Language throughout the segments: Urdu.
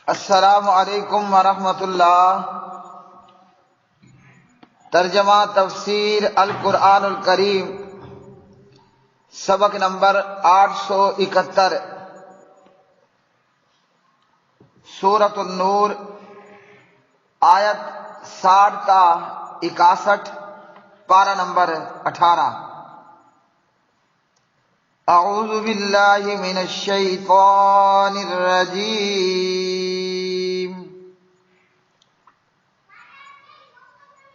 السلام علیکم ورحمۃ اللہ۔ ترجمہ تفسیر القرآن الکریم، سبق نمبر 871، سورۃ النور، آیت 60 تا 61، پارہ نمبر 18۔ اعوذ باللہ من الشیطان الرجیم۔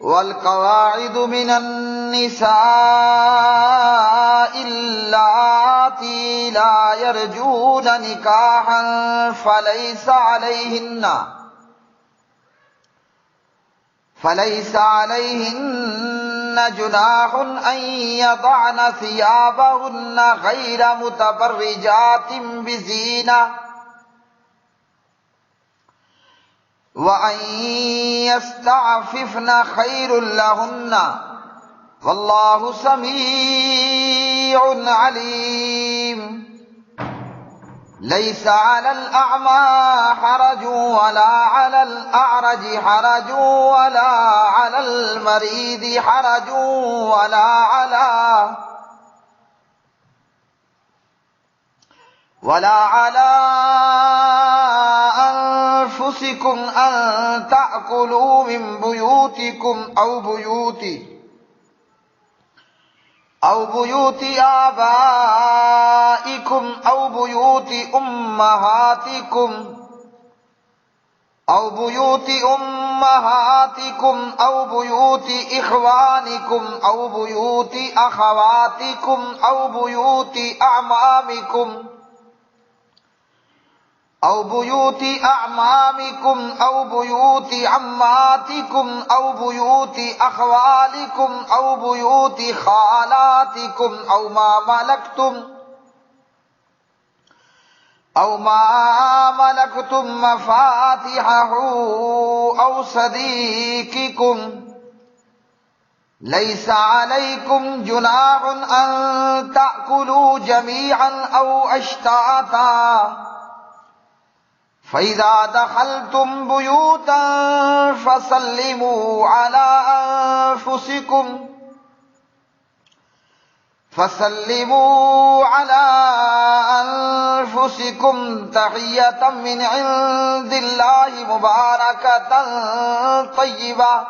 والقواعد من النساء اللاتي لا يرجون نكاحا فليس عليهن جناح أن يضعن ثيابهن غير متبرجات بزينة وأن يستعففن خير لهن والله سميع عليم۔ ليس على الأعمى حرج ولا على الأعرج حرج ولا على المريض حرج ولا على أنفسكم أن تأكلوا من بيوتكم أو بيوت آبائكم أو بيوت أمهاتكم أو بيوت إخوانكم أو بيوت أخواتكم أو بيوت أعمامكم أو بيوت عماتكم أو بيوت أخوالكم أو بيوت خالاتكم أو ما ملكتم مفاتحه أو صديقكم ليس عليكم جناح أن تأكلوا جميعا أو أشتاتا فإذا دخلتم بيوتا فسلموا على أنفسكم تحية من عند الله مباركة طيبة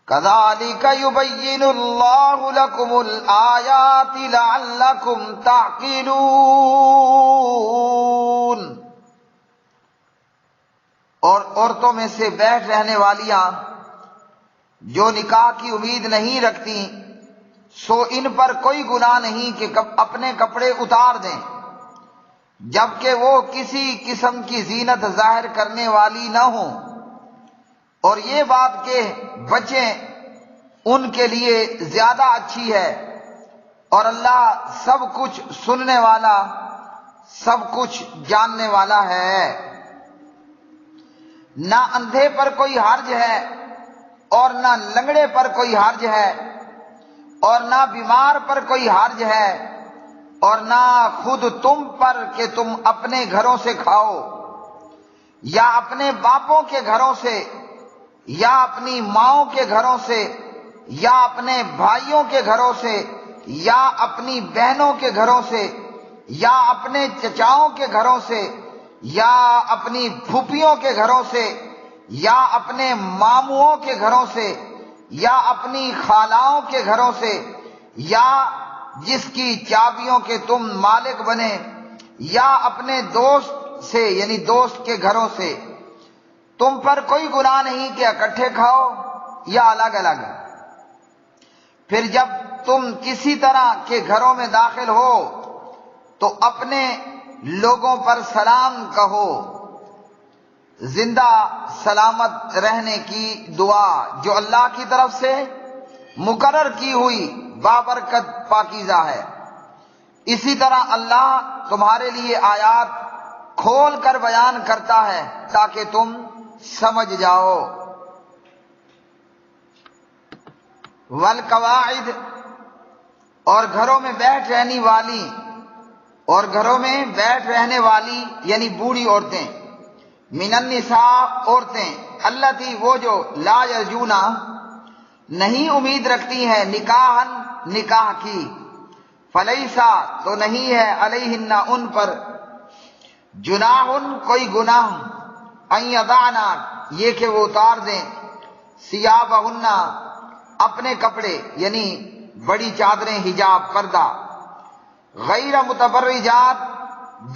كذلك يبين الله لكم الآيات لعلكم تعقلون۔ اور عورتوں میں سے بیٹھ رہنے والیاں جو نکاح کی امید نہیں رکھتی سو ان پر کوئی گناہ نہیں کہ اپنے کپڑے اتار دیں جبکہ وہ کسی قسم کی زینت ظاہر کرنے والی نہ ہوں، اور یہ بات کہ بچیں ان کے لیے زیادہ اچھی ہے، اور اللہ سب کچھ سننے والا سب کچھ جاننے والا ہے۔ نہ اندھے پر کوئی حرج ہے اور نہ لنگڑے پر کوئی حرج ہے اور نہ بیمار پر کوئی حرج ہے اور نہ خود تم پر کہ تم اپنے گھروں سے کھاؤ یا اپنے باپوں کے گھروں سے یا اپنی ماؤں کے گھروں سے یا اپنے بھائیوں کے گھروں سے یا اپنی بہنوں کے گھروں سے یا اپنے چچاؤں کے گھروں سے یا اپنی پھوپھیوں کے گھروں سے یا اپنے ماموؤں کے گھروں سے یا اپنی خالاؤں کے گھروں سے یا جس کی چابیوں کے تم مالک بنے یا اپنے دوست سے یعنی دوست کے گھروں سے۔ تم پر کوئی گناہ نہیں کہ اکٹھے کھاؤ یا الگ الگ۔ پھر جب تم کسی طرح کے گھروں میں داخل ہو تو اپنے لوگوں پر سلام کہو، زندہ سلامت رہنے کی دعا جو اللہ کی طرف سے مقرر کی ہوئی بابرکت پاکیزہ ہے۔ اسی طرح اللہ تمہارے لیے آیات کھول کر بیان کرتا ہے تاکہ تم سمجھ جاؤ۔ والقواعد، اور گھروں میں بیٹھ رہنے والی اور گھروں میں بیٹھ رہنے والی یعنی بوڑھی عورتیں، من النساء عورتیں، اللتی وہ جو لا یرجونا نہیں امید رکھتی ہیں، نکاحن نکاح کی، فلیسا تو نہیں ہے، علیہن ان پر، جناح کوئی گناہ، ان یضعنا یہ کہ وہ اتار دیں، ثیابہن اپنے کپڑے یعنی بڑی چادریں، حجاب، پردہ، غیر متبرجات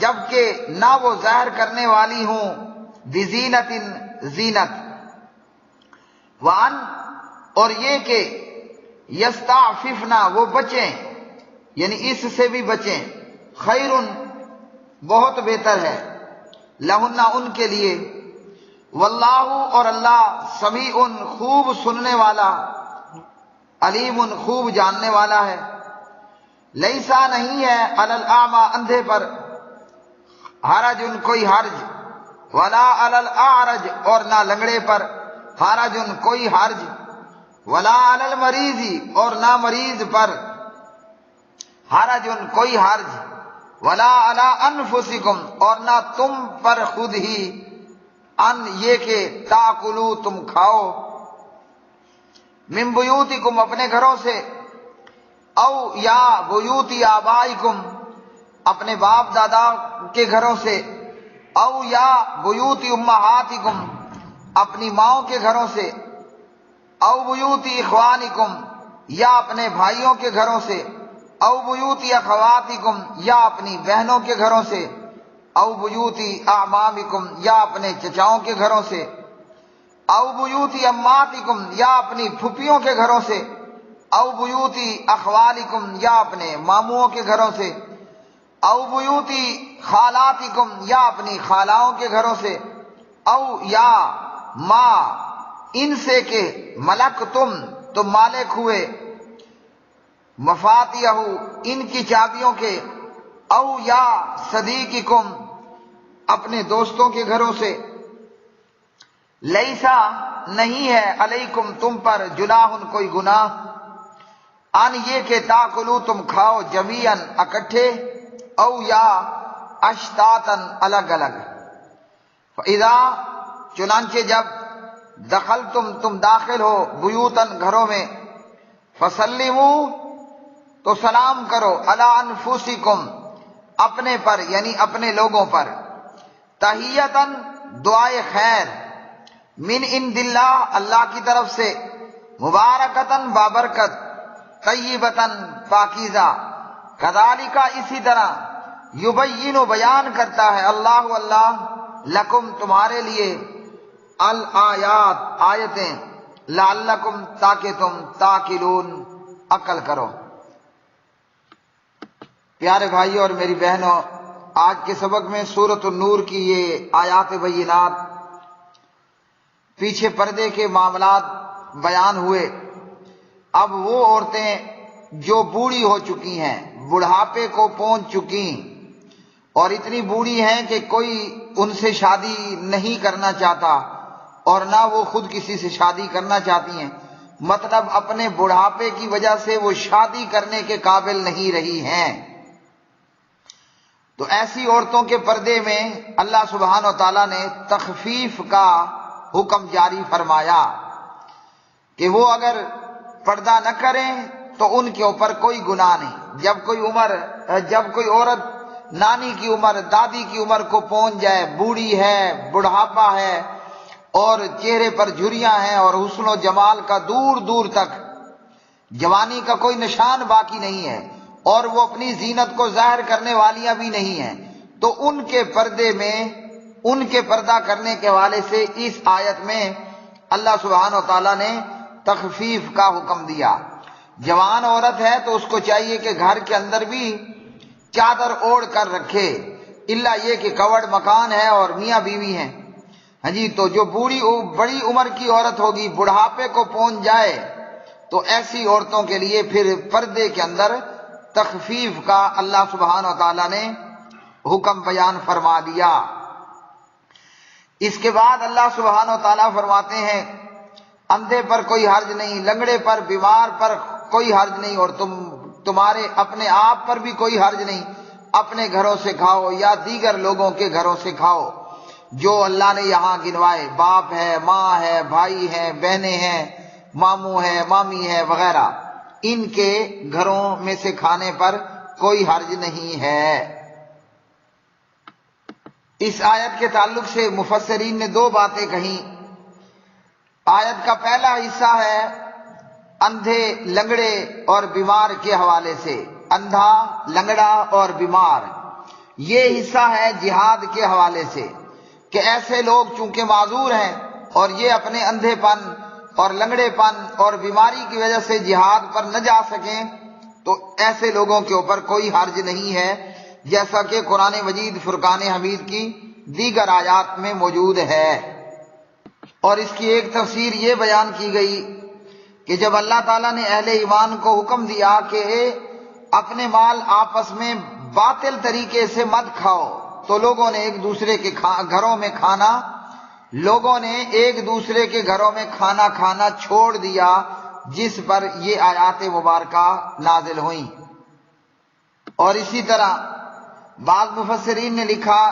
جبکہ نہ وہ ظاہر کرنے والی ہوں، بزینت زینت، وان اور یہ کہ یستعففنا وہ بچیں یعنی اس سے بھی بچیں، خیر بہت بہتر ہے، لہن ان کے لیے، واللہ اور اللہ سمیع خوب سننے والا، علیم خوب جاننے والا ہے۔ لیسا نہیں ہے علی الاعمی اندھے پر، حرج کوئی حرج، ولا علی الاعرج اور نہ لنگڑے پر، حرج کوئی حرج، ولا علی المریض اور نہ مریض پر، حرج کوئی حرج، ولا علی انفسکم اور نہ تم پر خود ہی، ان یہ کہ تاکلوا تم کھاؤ، من بیوتکم اپنے گھروں سے، او یا بیوتی آبائکم اپنے باپ دادا کے گھروں سے، او یا بیوتی امہاتکم اپنی ماؤں کے گھروں سے، او بیوتی اخوانکم یا اپنے بھائیوں کے گھروں سے، او بیوتی اخواتکم یا اپنی بہنوں کے گھروں سے، او بیوتی اعمامکم یا اپنے چچاؤں کے گھروں سے، او بیوتی اماتکم یا اپنی پھپھیوں کے گھروں سے، او بیوتی اخوالکم یا اپنے ماموں کے گھروں سے، او بیوتی خالاتکم یا اپنی خالاؤں کے گھروں سے، او یا ما ان سے کہ ملک تم مالک ہوئے، مفاتیح ان کی چابیوں کے، او یا صدیقکم اپنے دوستوں کے گھروں سے، لیسا نہیں ہے علیکم تم پر، جناح کوئی گناہ، ان یہ کہ تاکلو تم کھاؤ، جمیعاً اکٹھے، او یا اشتاتاً الگ الگ، فاذا چنانچہ جب دخل تم داخل ہو، بیوتاً گھروں میں، فسلموا تو سلام کرو، علی انفسکم اپنے پر یعنی اپنے لوگوں پر، تحیتاً دعائے خیر، من عند اللہ اللہ کی طرف سے، مبارکتاً بابرکت، طیبتاً پاکیزہ، کذالک اسی طرح، یبین بیان کرتا ہے اللہ لکم تمہارے لیے، الآیات آیتیں، لعلکم تاکہ تم تاکلون عقل کرو۔ پیارے بھائیوں اور میری بہنوں، آج کے سبق میں سورۃ النور کی یہ آیات بینات، پیچھے پردے کے معاملات بیان ہوئے۔ اب وہ عورتیں جو بوڑھی ہو چکی ہیں، بڑھاپے کو پہنچ چکی اور اتنی بوڑھی ہیں کہ کوئی ان سے شادی نہیں کرنا چاہتا اور نہ وہ خود کسی سے شادی کرنا چاہتی ہیں، مطلب اپنے بڑھاپے کی وجہ سے وہ شادی کرنے کے قابل نہیں رہی ہیں، تو ایسی عورتوں کے پردے میں اللہ سبحانہ و تعالیٰ نے تخفیف کا حکم جاری فرمایا کہ وہ اگر پردہ نہ کریں تو ان کے اوپر کوئی گناہ نہیں۔ جب کوئی عورت نانی کی عمر، دادی کی عمر کو پہنچ جائے، بوڑھی ہے، بڑھاپا ہے اور چہرے پر جھریاں ہیں اور حسن و جمال کا دور دور تک جوانی کا کوئی نشان باقی نہیں ہے اور وہ اپنی زینت کو ظاہر کرنے والیاں بھی نہیں ہیں، تو ان کے پردے میں، ان کے پردہ کرنے کے حوالے سے اس آیت میں اللہ سبحانہ و تعالیٰ نے تخفیف کا حکم دیا۔ جوان عورت ہے تو اس کو چاہیے کہ گھر کے اندر بھی چادر اوڑھ کر رکھے، الا یہ کہ کڑ مکان ہے اور میاں بیوی ہیں، ہاں جی، تو جو بڑی عمر کی عورت ہوگی، بڑھاپے کو پہنچ جائے، تو ایسی عورتوں کے لیے پھر پردے کے اندر تخفیف کا اللہ سبحانہ و تعالیٰ نے حکم بیان فرما دیا۔ اس کے بعد اللہ سبحانہ و تعالیٰ فرماتے ہیں اندھے پر کوئی حرج نہیں، لنگڑے پر، بیمار پر کوئی حرج نہیں، اور تمہارے اپنے آپ پر بھی کوئی حرج نہیں، اپنے گھروں سے کھاؤ یا دیگر لوگوں کے گھروں سے کھاؤ جو اللہ نے یہاں گنوائے، باپ ہے، ماں ہے، بھائی ہیں، بہنیں ہیں، ماموں ہے، مامی ہے وغیرہ، ان کے گھروں میں سے کھانے پر کوئی حرج نہیں ہے۔ اس آیت کے تعلق سے مفسرین نے دو باتیں کہیں۔ آیت کا پہلا حصہ ہے اندھے، لنگڑے اور بیمار کے حوالے سے، اندھا، لنگڑا اور بیمار، یہ حصہ ہے جہاد کے حوالے سے کہ ایسے لوگ چونکہ معذور ہیں اور یہ اپنے اندھے پن اور لنگڑے پن اور بیماری کی وجہ سے جہاد پر نہ جا سکیں تو ایسے لوگوں کے اوپر کوئی حرج نہیں ہے، جیسا کہ قرآن مجید فرقان حمید کی دیگر آیات میں موجود ہے۔ اور اس کی ایک تفسیر یہ بیان کی گئی کہ جب اللہ تعالیٰ نے اہل ایمان کو حکم دیا کہ اپنے مال آپس میں باطل طریقے سے مت کھاؤ، تو لوگوں نے ایک دوسرے کے گھروں میں کھانا کھانا چھوڑ دیا، جس پر یہ آیات مبارکہ نازل ہوئیں۔ اور اسی طرح بعض مفسرین نے لکھا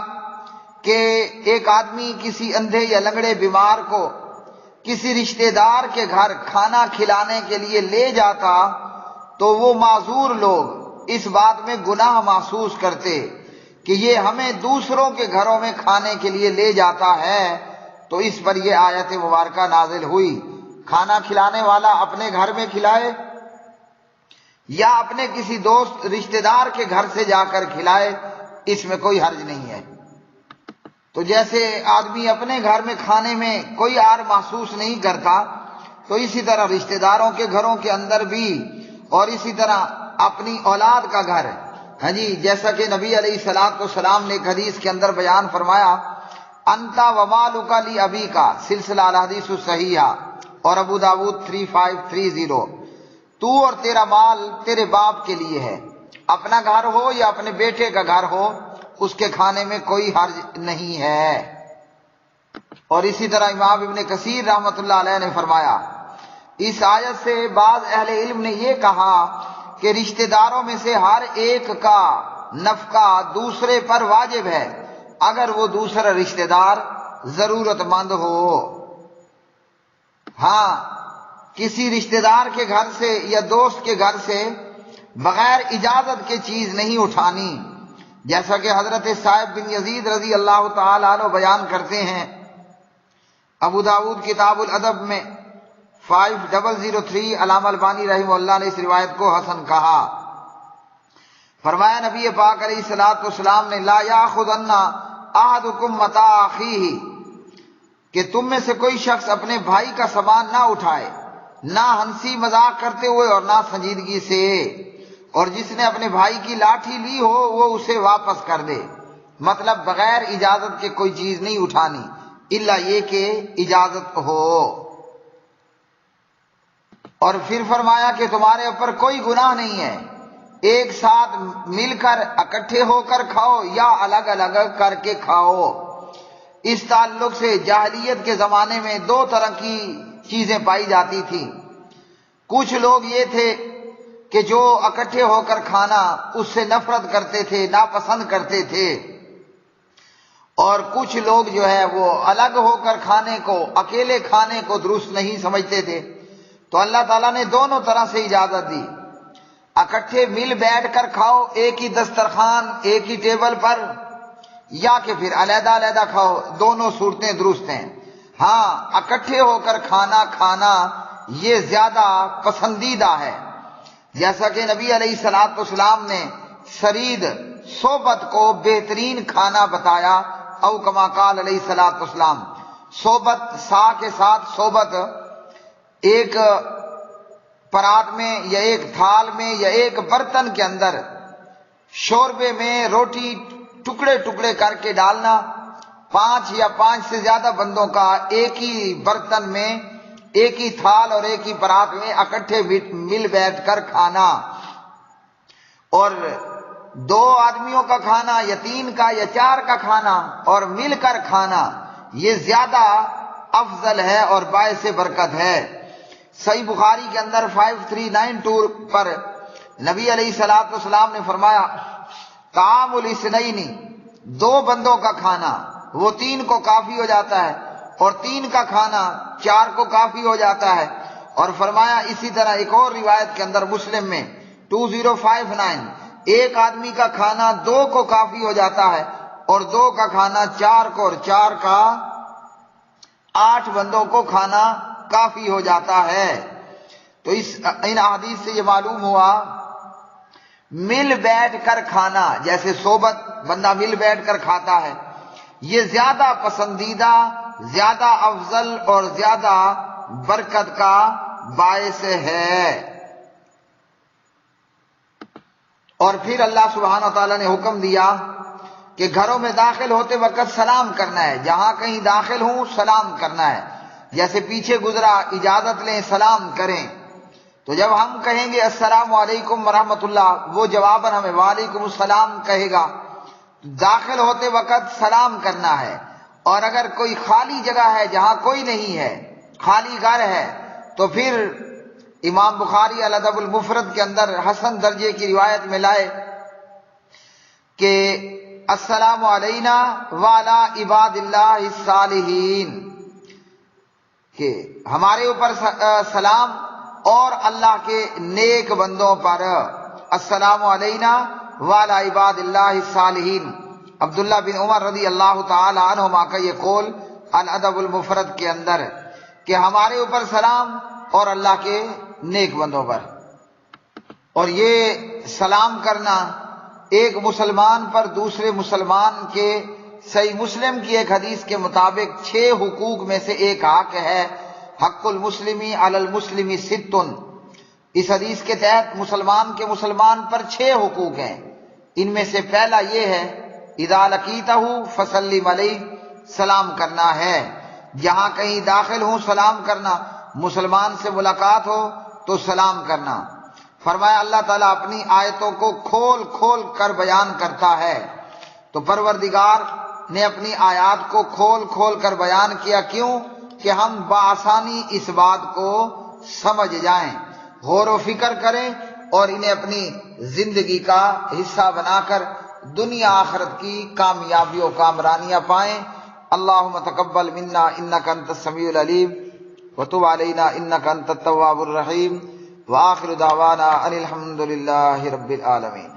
کہ ایک آدمی کسی اندھے یا لنگڑے بیمار کو کسی رشتہ دار کے گھر کھانا کھلانے کے لیے لے جاتا تو وہ معذور لوگ اس بات میں گناہ محسوس کرتے کہ یہ ہمیں دوسروں کے گھروں میں کھانے کے لیے لے جاتا ہے، تو اس پر یہ آیت مبارکہ نازل ہوئی۔ کھانا کھلانے والا اپنے گھر میں کھلائے یا اپنے کسی دوست رشتہ دار کے گھر سے جا کر کھلائے، اس میں کوئی حرج نہیں ہے۔ تو جیسے آدمی اپنے گھر میں کھانے میں کوئی عار محسوس نہیں کرتا، تو اسی طرح رشتہ داروں کے گھروں کے اندر بھی، اور اسی طرح اپنی اولاد کا گھر، ہاں جی، جیسا کہ نبی علیہ الصلوۃ والسلام نے ایک حدیث کے اندر بیان فرمایا، انت ومالک لابیک، سلسلہ الاحادیث الصحیحہ، اور ابو داؤد 3530، تو اور تیرا مال تیرے باپ کے لیے ہے، اپنا گھر ہو یا اپنے بیٹے کا گھر ہو، اس کے کھانے میں کوئی حرج نہیں ہے۔ اور اسی طرح امام ابن کثیر رحمۃ اللہ علیہ نے فرمایا، اس آیت سے بعض اہل علم نے یہ کہا کہ رشتہ داروں میں سے ہر ایک کا نفقہ دوسرے پر واجب ہے اگر وہ دوسرا رشتہ دار ضرورت مند ہو۔ ہاں، کسی رشتہ دار کے گھر سے یا دوست کے گھر سے بغیر اجازت کے چیز نہیں اٹھانی، جیسا کہ حضرت صاحب بن یزید رضی اللہ تعالی عنہ بیان کرتے ہیں۔ ابو داؤد کتاب الادب میں 5003، علامہ البانی رحمہ اللہ نے اس روایت کو حسن کہا۔ فرمایا نبی پاک علیہ الصلوۃ والسلام نے، لا یاخذن احدکم متاع اخیہ، کہ تم میں سے کوئی شخص اپنے بھائی کا سامان نہ اٹھائے، نہ ہنسی مذاق کرتے ہوئے اور نہ سنجیدگی سے، اور جس نے اپنے بھائی کی لاٹھی لی ہو وہ اسے واپس کر دے، مطلب بغیر اجازت کے کوئی چیز نہیں اٹھانی، الا یہ کہ اجازت ہو۔ اور پھر فرمایا کہ تمہارے اوپر کوئی گناہ نہیں ہے، ایک ساتھ مل کر اکٹھے ہو کر کھاؤ یا الگ الگ کر کے کھاؤ۔ اس تعلق سے جاہلیت کے زمانے میں دو طرح کی چیزیں پائی جاتی تھیں۔ کچھ لوگ یہ تھے کہ جو اکٹھے ہو کر کھانا اس سے نفرت کرتے تھے، ناپسند کرتے تھے، اور کچھ لوگ جو ہے وہ الگ ہو کر کھانے کو، اکیلے کھانے کو درست نہیں سمجھتے تھے۔ تو اللہ تعالیٰ نے دونوں طرح سے اجازت دی، اکٹھے مل بیٹھ کر کھاؤ ایک ہی دسترخوان، ایک ہی ٹیبل پر، یا کہ پھر علیحدہ علیحدہ کھاؤ، دونوں صورتیں درست ہیں۔ ہاں، اکٹھے ہو کر کھانا یہ زیادہ پسندیدہ ہے، جیسا کہ نبی علیہ الصلوۃ والسلام نے سرید صحبت کو بہترین کھانا بتایا، او کما قال علیہ الصلوۃ والسلام، صحبت، سا کے ساتھ صحبت، ایک پرات میں یا ایک تھال میں یا ایک برتن کے اندر شوربے میں روٹی ٹکڑے ٹکڑے کر کے ڈالنا، 5 یا 5 سے زیادہ بندوں کا ایک ہی برتن میں، ایک ہی تھال اور ایک ہی پرات میں اکٹھے مل بیٹھ کر کھانا، اور 2 آدمیوں کا کھانا یا 3 کا یا 4 کا کھانا اور مل کر کھانا، یہ زیادہ افضل ہے اور باعث برکت ہے۔ صحیح بخاری کے اندر 5392 پر نبی علیہ الصلوۃ والسلام نے فرمایا، طعام الاثنین، دو بندوں کا کھانا وہ 3 کو کافی ہو جاتا ہے، اور 3 کا کھانا 4 کو کافی ہو جاتا ہے۔ اور فرمایا اسی طرح ایک اور روایت کے اندر مسلم میں 2059، ایک آدمی کا کھانا 2 کو کافی ہو جاتا ہے، اور 2 کا کھانا 4 کو، اور 4 کا 8 بندوں کو کھانا کافی ہو جاتا ہے۔ تو ان احادیث سے یہ معلوم ہوا مل بیٹھ کر کھانا، جیسے صحبت بندہ مل بیٹھ کر کھاتا ہے، یہ زیادہ پسندیدہ، زیادہ افضل اور زیادہ برکت کا باعث ہے۔ اور پھر اللہ سبحانہ و تعالیٰ نے حکم دیا کہ گھروں میں داخل ہوتے وقت سلام کرنا ہے، جہاں کہیں داخل ہوں سلام کرنا ہے، جیسے پیچھے گزرا اجازت لیں سلام کریں، تو جب ہم کہیں گے السلام علیکم ورحمۃ اللہ، وہ جواباً ہمیں وعلیکم السلام کہے گا۔ داخل ہوتے وقت سلام کرنا ہے، اور اگر کوئی خالی جگہ ہے جہاں کوئی نہیں ہے، خالی گھر ہے، تو پھر امام بخاری الادب المفرد کے اندر حسن درجے کی روایت میں لائے کہ السلام علینا وعلی عباد اللہ الصالحین، کہ ہمارے اوپر سلام اور اللہ کے نیک بندوں پر، السلام علینا وعلی عباد اللہ الصالحین۔ عبداللہ بن عمر رضی اللہ تعالی عنہما کا یہ قول الادب المفرد کے اندر کہ ہمارے اوپر سلام اور اللہ کے نیک بندوں پر۔ اور یہ سلام کرنا ایک مسلمان پر دوسرے مسلمان کے، صحیح مسلم کی ایک حدیث کے مطابق 6 حقوق میں سے ایک حق ہے، حق المسلمی علی المسلمی 6۔ اس حدیث کے تحت مسلمان کے مسلمان پر 6 حقوق ہیں۔ ان میں سے پہلا یہ ہے اذا لقیتہ فسلم علیہ، سلام کرنا ہے، جہاں کہیں داخل ہوں سلام کرنا، مسلمان سے ملاقات ہو تو سلام کرنا۔ فرمایا اللہ تعالیٰ اپنی آیتوں کو کھول کھول کر بیان کرتا ہے، تو پروردگار نے اپنی آیات کو کھول کھول کر بیان کیا، کیوں؟ کہ ہم بآسانی اس بات کو سمجھ جائیں، غور و فکر کریں، اور انہیں اپنی زندگی کا حصہ بنا کر دنیا آخرت کی کامیابی و کامرانیاں پائیں۔ اللہم تقبل منا انک انت السمیع العلیم وتب علینا انک انت التواب الرحیم، وآخر دعوانا ان الحمد للہ رب العالمین۔